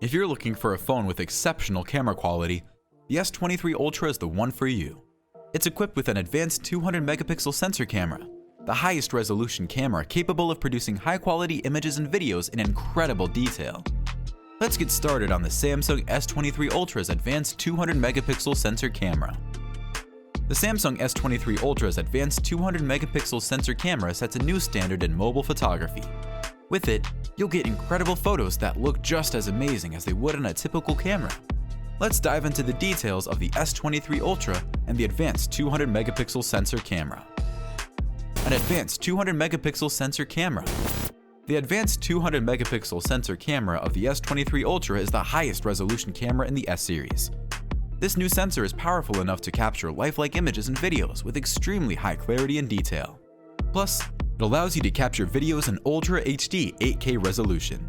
If you're looking for a phone with exceptional camera quality, the S23 Ultra is the one for you. It's equipped with an advanced 200-megapixel sensor camera, the highest resolution camera capable of producing high-quality images and videos in incredible detail. Let's get started on the Samsung S23 Ultra's advanced 200-megapixel sensor camera. The Samsung S23 Ultra's advanced 200-megapixel sensor camera sets a new standard in mobile photography. With it, you'll get incredible photos that look just as amazing as they would on a typical camera. Let's dive into the details of the S23 Ultra and the advanced 200-megapixel sensor camera. An advanced 200-megapixel sensor camera. The advanced 200-megapixel sensor camera of the S23 Ultra is the highest resolution camera in the S series. This new sensor is powerful enough to capture lifelike images and videos with extremely high clarity and detail. Plus, it allows you to capture videos in Ultra HD 8K resolution.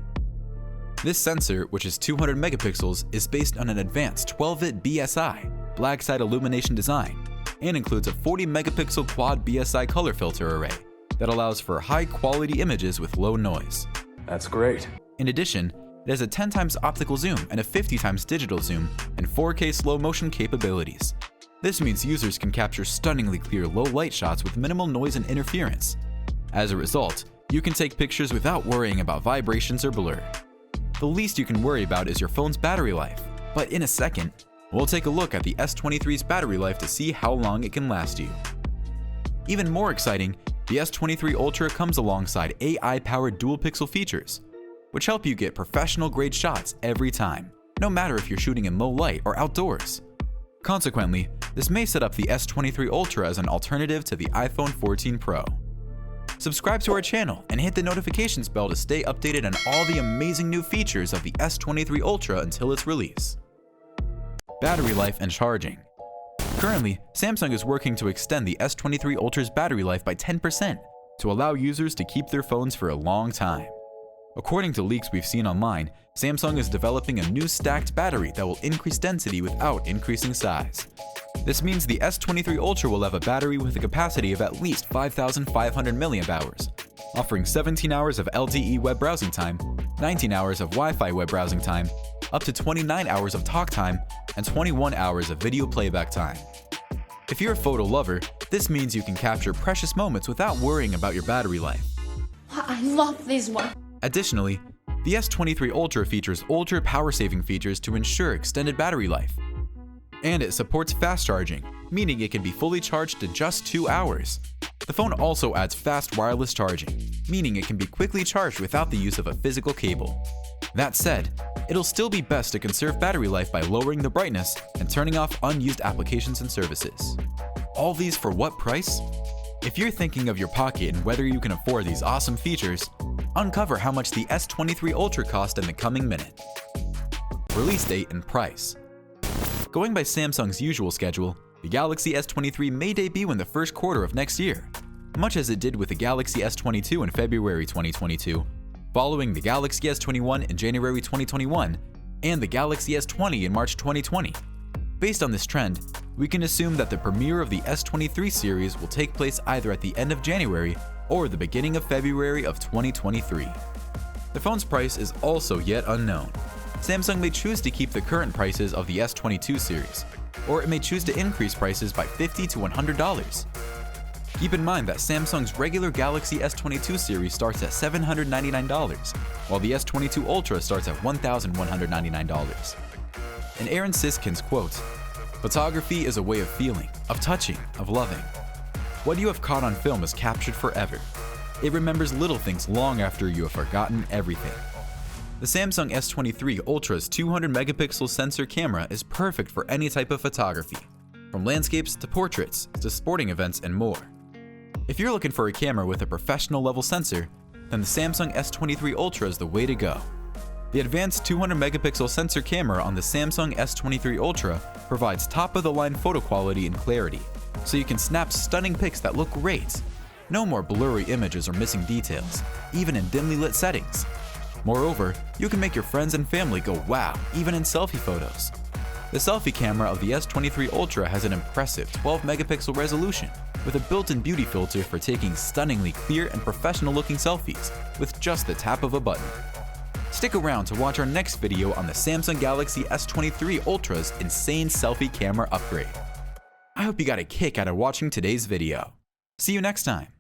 This sensor, which is 200 megapixels, is based on an advanced 12-bit BSI, black side illumination design, and includes a 40-megapixel quad BSI color filter array that allows for high-quality images with low noise. That's great. In addition, it has a 10x optical zoom and a 50x digital zoom and 4K slow motion capabilities. This means users can capture stunningly clear low-light shots with minimal noise and interference. As a result, you can take pictures without worrying about vibrations or blur. The least you can worry about is your phone's battery life, but in a second, we'll take a look at the S23's battery life to see how long it can last you. Even more exciting, the S23 Ultra comes alongside AI-powered dual-pixel features, which help you get professional-grade shots every time, no matter if you're shooting in low light or outdoors. Consequently, this may set up the S23 Ultra as an alternative to the iPhone 14 Pro. Subscribe to our channel and hit the notifications bell to stay updated on all the amazing new features of the S23 Ultra until its release. Battery life and charging. Currently, Samsung is working to extend the S23 Ultra's battery life by 10% to allow users to keep their phones for a long time. According to leaks we've seen online, Samsung is developing a new stacked battery that will increase density without increasing size. This means the S23 Ultra will have a battery with a capacity of at least 5,500 mAh, offering 17 hours of LTE web browsing time, 19 hours of Wi-Fi web browsing time, up to 29 hours of talk time, and 21 hours of video playback time. If you're a photo lover, this means you can capture precious moments without worrying about your battery life. I love this one. Additionally, the S23 Ultra features ultra power-saving features to ensure extended battery life. And it supports fast charging, meaning it can be fully charged in just 2 hours. The phone also adds fast wireless charging, meaning it can be quickly charged without the use of a physical cable. That said, it'll still be best to conserve battery life by lowering the brightness and turning off unused applications and services. All these for what price? If you're thinking of your pocket and whether you can afford these awesome features, uncover how much the S23 Ultra cost in the coming minute. Release date and price. Going by Samsung's usual schedule, the Galaxy S23 may debut in the first quarter of next year, much as it did with the Galaxy S22 in February 2022, following the Galaxy S21 in January 2021, and the Galaxy S20 in March 2020. Based on this trend, we can assume that the premiere of the S23 series will take place either at the end of January or the beginning of February of 2023. The phone's price is also yet unknown. Samsung may choose to keep the current prices of the S22 series, or it may choose to increase prices by $50 to $100. Keep in mind that Samsung's regular Galaxy S22 series starts at $799, while the S22 Ultra starts at $1,199. In Aaron Siskin's quote, "Photography is a way of feeling, of touching, of loving. What you have caught on film is captured forever. It remembers little things long after you have forgotten everything." The Samsung S23 Ultra's 200-megapixel sensor camera is perfect for any type of photography, from landscapes to portraits to sporting events and more. If you're looking for a camera with a professional-level sensor, then the Samsung S23 Ultra is the way to go. The advanced 200-megapixel sensor camera on the Samsung S23 Ultra provides top-of-the-line photo quality and clarity, so you can snap stunning pics that look great. No more blurry images or missing details, even in dimly lit settings. Moreover, you can make your friends and family go wow, even in selfie photos. The selfie camera of the S23 Ultra has an impressive 12-megapixel resolution with a built-in beauty filter for taking stunningly clear and professional-looking selfies with just the tap of a button. Stick around to watch our next video on the Samsung Galaxy S23 Ultra's insane selfie camera upgrade. I hope you got a kick out of watching today's video. See you next time.